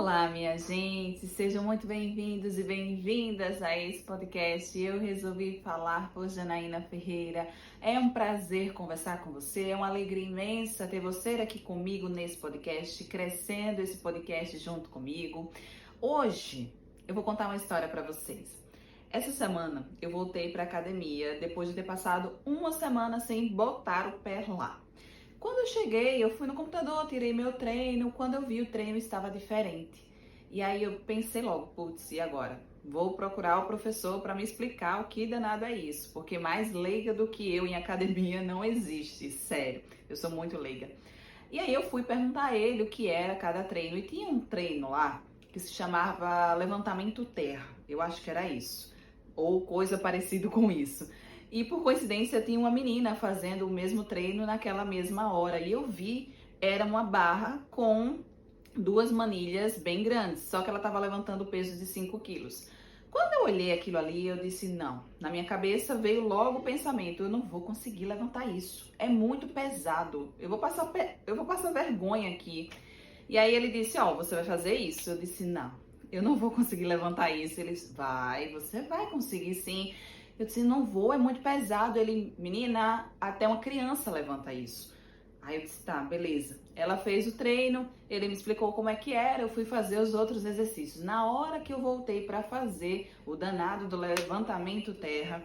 Olá, minha gente, sejam muito bem-vindos e bem-vindas a esse podcast. Eu resolvi falar por Janaína Ferreira. É um prazer conversar com você, é uma alegria imensa ter você aqui comigo nesse podcast, crescendo esse podcast junto comigo. Hoje eu vou contar uma história para vocês. Essa semana eu voltei para a academia depois de ter passado uma semana sem botar o pé lá. Quando eu cheguei, eu fui no computador, tirei meu treino. Quando eu vi, o treino estava diferente. E aí eu pensei logo, putz, e agora? Vou procurar o professor para me explicar o que danado é isso, porque mais leiga do que eu em academia não existe, sério. Eu sou muito leiga. E aí eu fui perguntar a ele o que era cada treino. E tinha um treino lá que se chamava levantamento terra. Eu acho que era isso, ou coisa parecida com isso. E por coincidência tinha uma menina fazendo o mesmo treino naquela mesma hora. E eu vi, era uma barra com duas manilhas bem grandes, só que ela estava levantando o peso de 5 quilos. Quando eu olhei aquilo ali, eu disse não. Na minha cabeça veio logo o pensamento, eu não vou conseguir levantar isso. É muito pesado, eu vou passar vergonha aqui. E aí ele disse, você vai fazer isso? Eu disse, não, eu não vou conseguir levantar isso. Ele disse, você vai conseguir sim. Eu disse, não vou, é muito pesado. Ele, menina, até uma criança levanta isso. Aí eu disse, tá, beleza. Ela fez o treino, ele me explicou como é que era, eu fui fazer os outros exercícios. Na hora que eu voltei para fazer o danado do levantamento terra,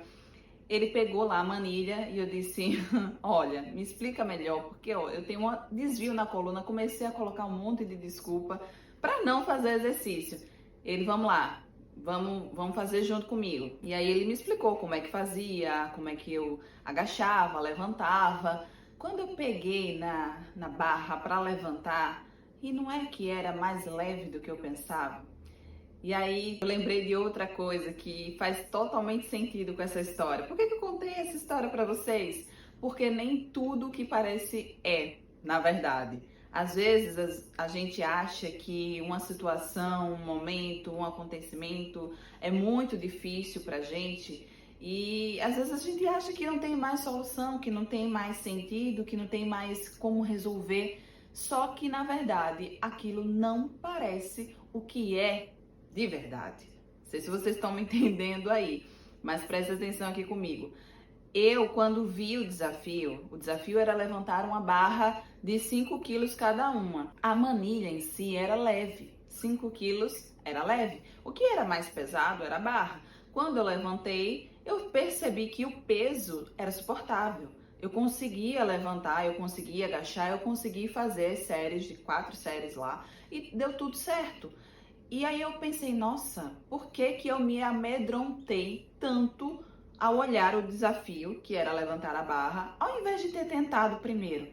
ele pegou lá a manilha e eu disse, olha, me explica melhor, porque eu tenho um desvio na coluna, comecei a colocar um monte de desculpa para não fazer exercício. Ele, vamos lá. Vamos fazer junto comigo. E aí ele me explicou como é que fazia, como é que eu agachava, levantava. Quando eu peguei na barra para levantar, e não é que era mais leve do que eu pensava. E aí eu lembrei de outra coisa que faz totalmente sentido com essa história. Por que eu contei essa história para vocês? Porque nem tudo que parece é, na verdade. Às vezes a gente acha que uma situação, um momento, um acontecimento é muito difícil pra gente e às vezes a gente acha que não tem mais solução, que não tem mais sentido, que não tem mais como resolver. Só que na verdade aquilo não parece o que é de verdade. Não sei se vocês estão me entendendo aí, mas presta atenção aqui comigo. Eu, quando vi o desafio era levantar uma barra de 5 quilos cada uma. A manilha em si era leve, 5 quilos era leve. O que era mais pesado era a barra. Quando eu levantei, eu percebi que o peso era suportável. Eu conseguia levantar, eu conseguia agachar, eu consegui fazer séries de 4 séries lá e deu tudo certo. E aí eu pensei, nossa, por que que eu me amedrontei tanto ao olhar o desafio, que era levantar a barra, ao invés de ter tentado primeiro?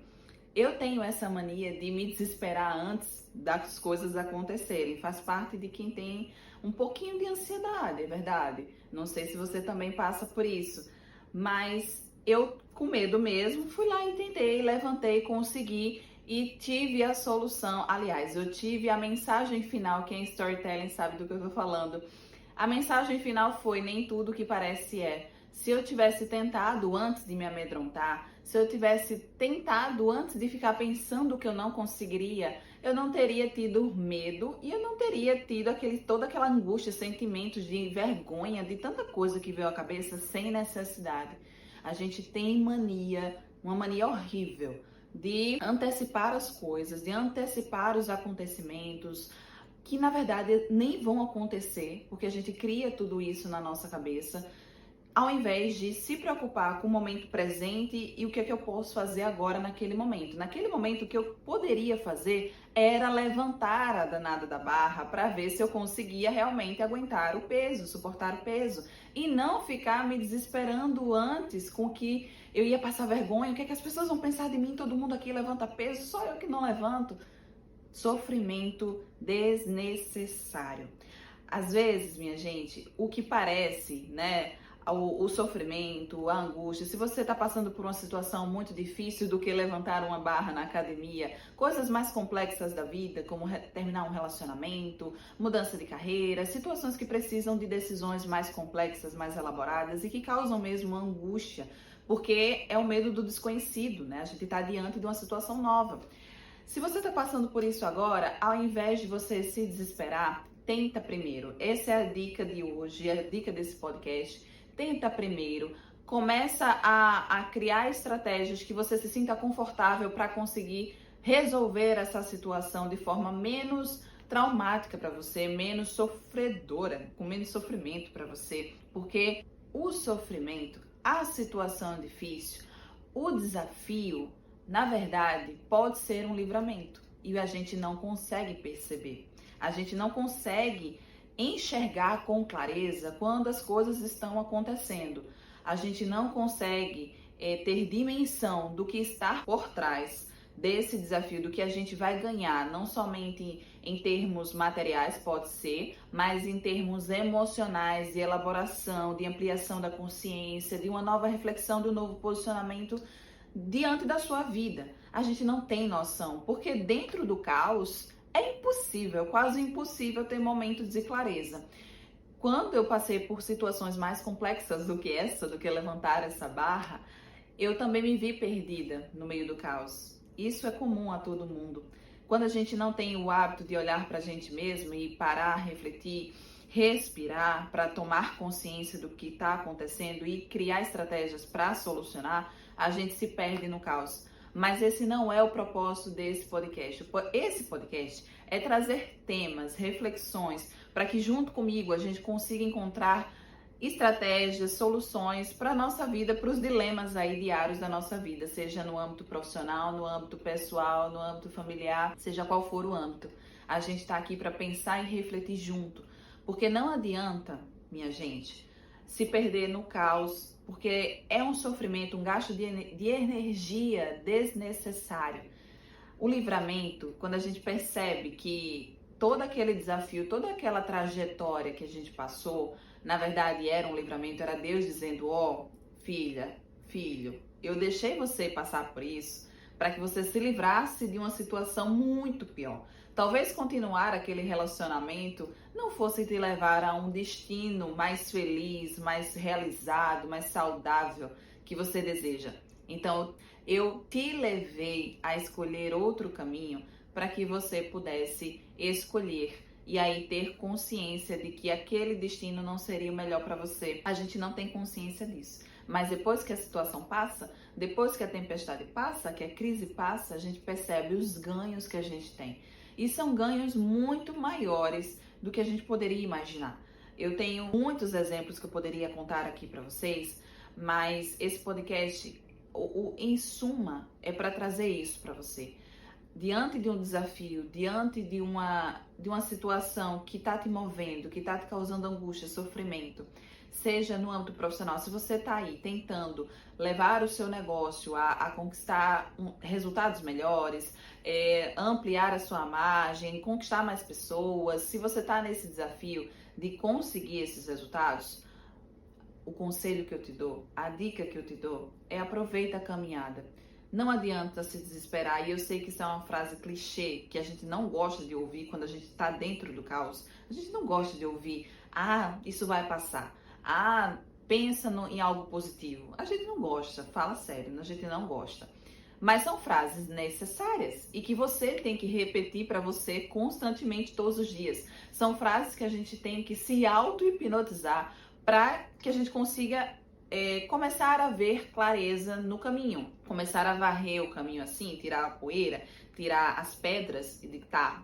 Eu tenho essa mania de me desesperar antes das coisas acontecerem. Faz parte de quem tem um pouquinho de ansiedade, é verdade. Não sei se você também passa por isso, mas eu, com medo mesmo, fui lá e tentei, levantei, consegui e tive a solução. Aliás, eu tive a mensagem final, quem é storytelling sabe do que eu tô falando. A mensagem final foi, nem tudo que parece é. Se eu tivesse tentado antes de me amedrontar, se eu tivesse tentado antes de ficar pensando que eu não conseguiria, eu não teria tido medo e eu não teria tido toda aquela angústia, sentimentos de vergonha, de tanta coisa que veio à cabeça sem necessidade. A gente tem mania, uma mania horrível de antecipar as coisas, de antecipar os acontecimentos, que na verdade nem vão acontecer, porque a gente cria tudo isso na nossa cabeça, ao invés de se preocupar com o momento presente e o que é que eu posso fazer agora naquele momento. Naquele momento, o que eu poderia fazer era levantar a danada da barra para ver se eu conseguia realmente aguentar o peso, suportar o peso, e não ficar me desesperando antes com que eu ia passar vergonha. O que é que as pessoas vão pensar de mim? Todo mundo aqui levanta peso, só eu que não levanto. Sofrimento desnecessário. Às vezes, minha gente, o que parece, né, o sofrimento, a angústia, se você está passando por uma situação muito difícil do que levantar uma barra na academia, coisas mais complexas da vida, como terminar um relacionamento, mudança de carreira, situações que precisam de decisões mais complexas, mais elaboradas e que causam mesmo angústia, porque é o medo do desconhecido, né? A gente está diante de uma situação nova. Se você está passando por isso agora, ao invés de você se desesperar, tenta primeiro. Essa é a dica de hoje, a dica desse podcast. Tenta primeiro. Começa a criar estratégias que você se sinta confortável para conseguir resolver essa situação de forma menos traumática para você, menos sofredora, com menos sofrimento para você. Porque o sofrimento, a situação difícil, o desafio, na verdade, pode ser um livramento e a gente não consegue perceber. A gente não consegue enxergar com clareza quando as coisas estão acontecendo. A gente não consegue ter dimensão do que está por trás desse desafio, do que a gente vai ganhar, não somente em termos materiais, pode ser, mas em termos emocionais, de elaboração, de ampliação da consciência, de uma nova reflexão, de um novo posicionamento diante da sua vida. A gente não tem noção, porque dentro do caos é impossível, quase impossível ter momentos de clareza. Quando eu passei por situações mais complexas do que essa, do que levantar essa barra, eu também me vi perdida no meio do caos. Isso é comum a todo mundo. Quando a gente não tem o hábito de olhar para a gente mesmo e parar, refletir, respirar para tomar consciência do que está acontecendo e criar estratégias para solucionar, a gente se perde no caos. Mas esse não é o propósito desse podcast. Esse podcast é trazer temas, reflexões, para que junto comigo a gente consiga encontrar estratégias, soluções para a nossa vida, para os dilemas aí diários da nossa vida, seja no âmbito profissional, no âmbito pessoal, no âmbito familiar, seja qual for o âmbito. A gente está aqui para pensar e refletir junto, porque não adianta, minha gente, se perder no caos, porque é um sofrimento, um gasto de energia desnecessário. O livramento, quando a gente percebe que todo aquele desafio, toda aquela trajetória que a gente passou, na verdade era um livramento, era Deus dizendo, ó, filha, filho, eu deixei você passar por isso para que você se livrasse de uma situação muito pior. Talvez continuar aquele relacionamento não fosse te levar a um destino mais feliz, mais realizado, mais saudável que você deseja. Então, eu te levei a escolher outro caminho para que você pudesse escolher e aí ter consciência de que aquele destino não seria o melhor para você. A gente não tem consciência disso. Mas depois que a situação passa, depois que a tempestade passa, que a crise passa, a gente percebe os ganhos que a gente tem. E são ganhos muito maiores do que a gente poderia imaginar. Eu tenho muitos exemplos que eu poderia contar aqui para vocês, mas esse podcast, em suma, é para trazer isso para você. Diante de um desafio, diante de uma situação que está te movendo, que está te causando angústia, sofrimento, seja no âmbito profissional, se você está aí tentando levar o seu negócio a conquistar resultados melhores, ampliar a sua margem, conquistar mais pessoas, se você está nesse desafio de conseguir esses resultados, o conselho que eu te dou, a dica que eu te dou é aproveita a caminhada. Não adianta se desesperar, e eu sei que isso é uma frase clichê, que a gente não gosta de ouvir quando a gente está dentro do caos. A gente não gosta de ouvir, isso vai passar. Pensa em algo positivo. A gente não gosta, fala sério, a gente não gosta. Mas são frases necessárias e que você tem que repetir para você constantemente todos os dias. São frases que a gente tem que se auto-hipnotizar para que a gente consiga começar a ver clareza no caminho, começar a varrer o caminho assim, tirar a poeira, tirar as pedras e de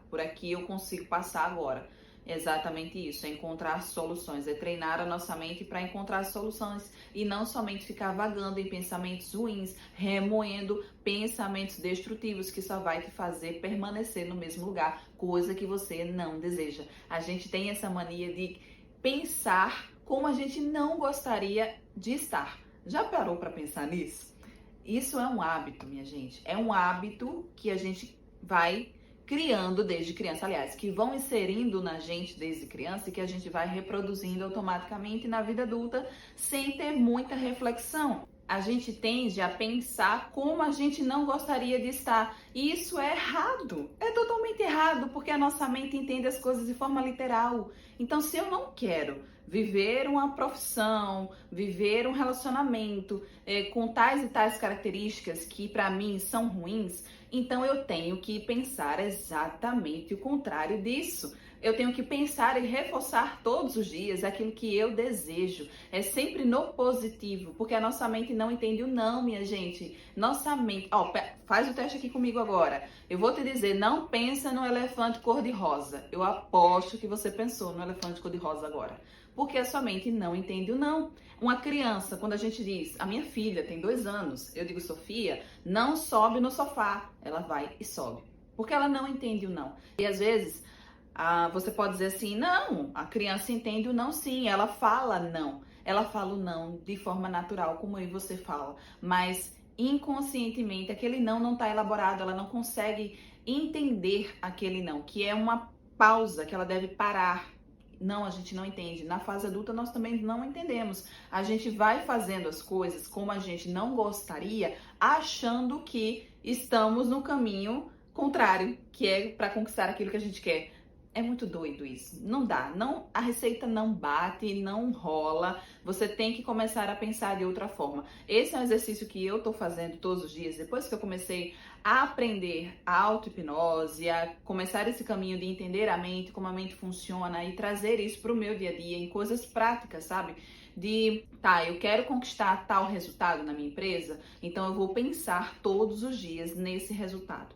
por aqui eu consigo passar agora. É exatamente isso, é encontrar soluções, é treinar a nossa mente para encontrar soluções e não somente ficar vagando em pensamentos ruins, remoendo pensamentos destrutivos que só vai te fazer permanecer no mesmo lugar, coisa que você não deseja. A gente tem essa mania de pensar como a gente não gostaria de estar. Já parou para pensar nisso? Isso é um hábito, minha gente. É um hábito que a gente vai criando desde criança, aliás, que vão inserindo na gente desde criança e que a gente vai reproduzindo automaticamente na vida adulta sem ter muita reflexão. a gente tende a pensar como a gente não gostaria de estar. E isso é errado. É totalmente errado, porque a nossa mente entende as coisas de forma literal. Então, se eu não quero viver uma profissão, viver um relacionamento com tais e tais características que para mim são ruins, então eu tenho que pensar exatamente o contrário disso. Eu tenho que pensar e reforçar todos os dias aquilo que eu desejo. É sempre no positivo, porque a nossa mente não entende o não, minha gente. Nossa mente... faz o teste aqui comigo agora. Eu vou te dizer, não pensa no elefante cor-de-rosa. Eu aposto que você pensou no elefante cor-de-rosa agora. Porque a sua mente não entende o não. Uma criança, quando a gente diz, a minha filha tem 2 anos, eu digo, Sofia, não sobe no sofá. Ela vai e sobe. Porque ela não entende o não. E às vezes... você pode dizer assim, não, a criança entende o não sim, ela fala não. Ela fala o não de forma natural, como eu e você fala. Mas inconscientemente, aquele não está elaborado, ela não consegue entender aquele não, que é uma pausa que ela deve parar. Não, a gente não entende. Na fase adulta, nós também não entendemos. A gente vai fazendo as coisas como a gente não gostaria, achando que estamos no caminho contrário, que é para conquistar aquilo que a gente quer. É muito doido isso. Não dá. Não, a receita não bate, não rola. Você tem que começar a pensar de outra forma. Esse é um exercício que eu tô fazendo todos os dias. Depois que eu comecei a aprender a auto-hipnose, a começar esse caminho de entender a mente, como a mente funciona e trazer isso pro meu dia a dia em coisas práticas, sabe? Eu quero conquistar tal resultado na minha empresa, então eu vou pensar todos os dias nesse resultado.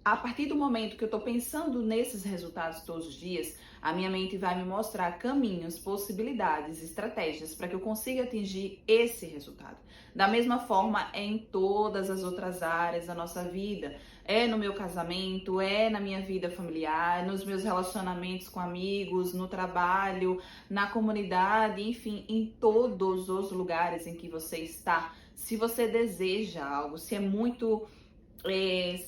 A partir do momento que eu estou pensando nesses resultados todos os dias, a minha mente vai me mostrar caminhos, possibilidades, estratégias para que eu consiga atingir esse resultado. Da mesma forma, é em todas as outras áreas da nossa vida. É no meu casamento, é na minha vida familiar, nos meus relacionamentos com amigos, no trabalho, na comunidade, enfim, em todos os lugares em que você está. Se você deseja algo, se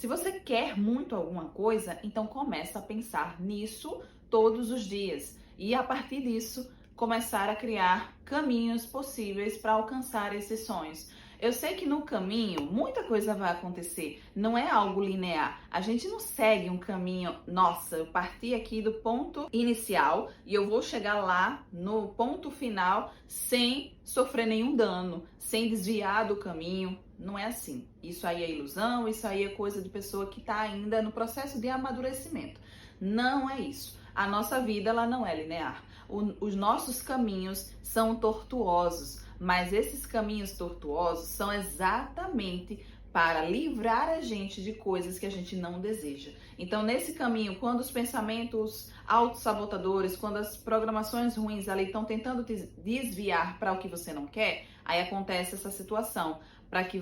você quer muito alguma coisa, então começa a pensar nisso todos os dias. E a partir disso, começar a criar caminhos possíveis para alcançar esses sonhos. Eu sei que no caminho muita coisa vai acontecer, não é algo linear. A gente não segue um caminho, nossa, eu parti aqui do ponto inicial e eu vou chegar lá no ponto final sem sofrer nenhum dano, sem desviar do caminho. Não é assim. Isso aí é ilusão, isso aí é coisa de pessoa que está ainda no processo de amadurecimento. Não é isso. A nossa vida, ela não é linear. Os nossos caminhos são tortuosos, mas esses caminhos tortuosos são exatamente para livrar a gente de coisas que a gente não deseja. Então, nesse caminho, quando os pensamentos autossabotadores, quando as programações ruins ali estão tentando te desviar para o que você não quer, aí acontece essa situação. Para que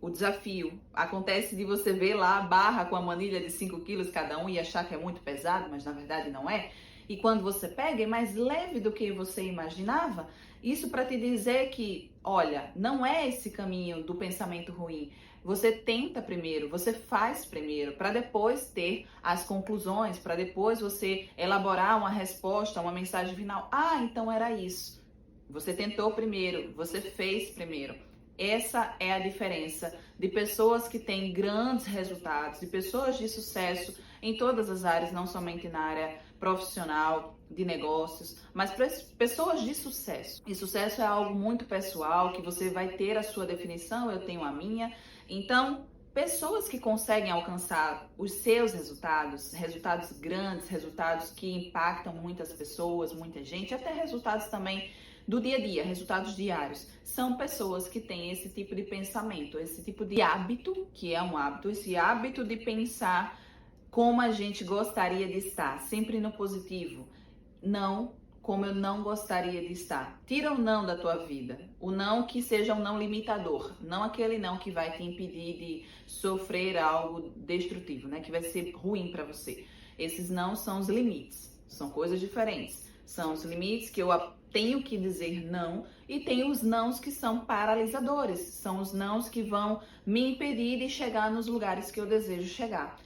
o desafio, acontece de você ver lá a barra com a manilha de 5 quilos cada um e achar que é muito pesado, mas na verdade não é. E quando você pega, é mais leve do que você imaginava. Isso para te dizer que, olha, não é esse caminho do pensamento ruim. Você tenta primeiro, você faz primeiro, para depois ter as conclusões, para depois você elaborar uma resposta, uma mensagem final. Ah, então era isso. Você tentou primeiro, você fez primeiro. Essa é a diferença de pessoas que têm grandes resultados, de pessoas de sucesso em todas as áreas, não somente na área profissional, de negócios, mas pessoas de sucesso. E sucesso é algo muito pessoal, que você vai ter a sua definição, eu tenho a minha. Então, pessoas que conseguem alcançar os seus resultados, resultados grandes, resultados que impactam muitas pessoas, muita gente, até resultados também do dia a dia, resultados diários, são pessoas que têm esse tipo de pensamento, esse tipo de hábito, que é um hábito, esse hábito de pensar como a gente gostaria de estar, sempre no positivo, não como eu não gostaria de estar. Tira o não da tua vida, o não que seja um não limitador, não aquele não que vai te impedir de sofrer algo destrutivo, né, que vai ser ruim para você. Esses não são os limites, são coisas diferentes. São os limites que eu tenho que dizer não e tem os nãos que são paralisadores. São os nãos que vão me impedir de chegar nos lugares que eu desejo chegar.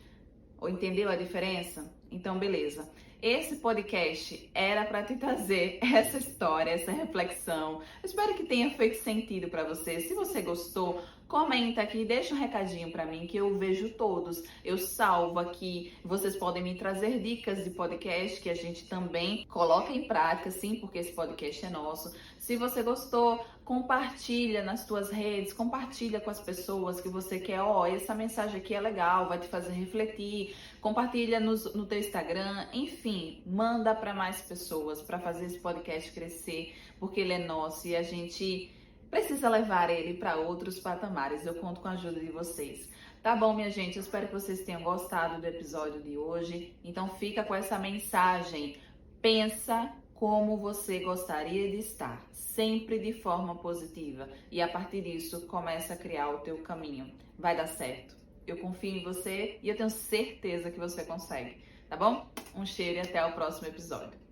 Ou entendeu a diferença? Então, beleza. Esse podcast era para te trazer essa história, essa reflexão. Eu espero que tenha feito sentido para você. Se você gostou, comenta aqui, deixa um recadinho para mim que eu vejo todos. Eu salvo aqui. Vocês podem me trazer dicas de podcast que a gente também coloca em prática, sim, porque esse podcast é nosso. Se você gostou, compartilha nas tuas redes, compartilha com as pessoas que você quer. Essa mensagem aqui é legal, vai te fazer refletir. Compartilha no teu Instagram, enfim, manda para mais pessoas para fazer esse podcast crescer, porque ele é nosso e a gente precisa levar ele para outros patamares. Eu conto com a ajuda de vocês. Tá bom, minha gente? Eu espero que vocês tenham gostado do episódio de hoje. Então fica com essa mensagem. Pensa como você gostaria de estar, sempre de forma positiva. E a partir disso, começa a criar o teu caminho. Vai dar certo. Eu confio em você e eu tenho certeza que você consegue. Tá bom? Um cheiro e até o próximo episódio.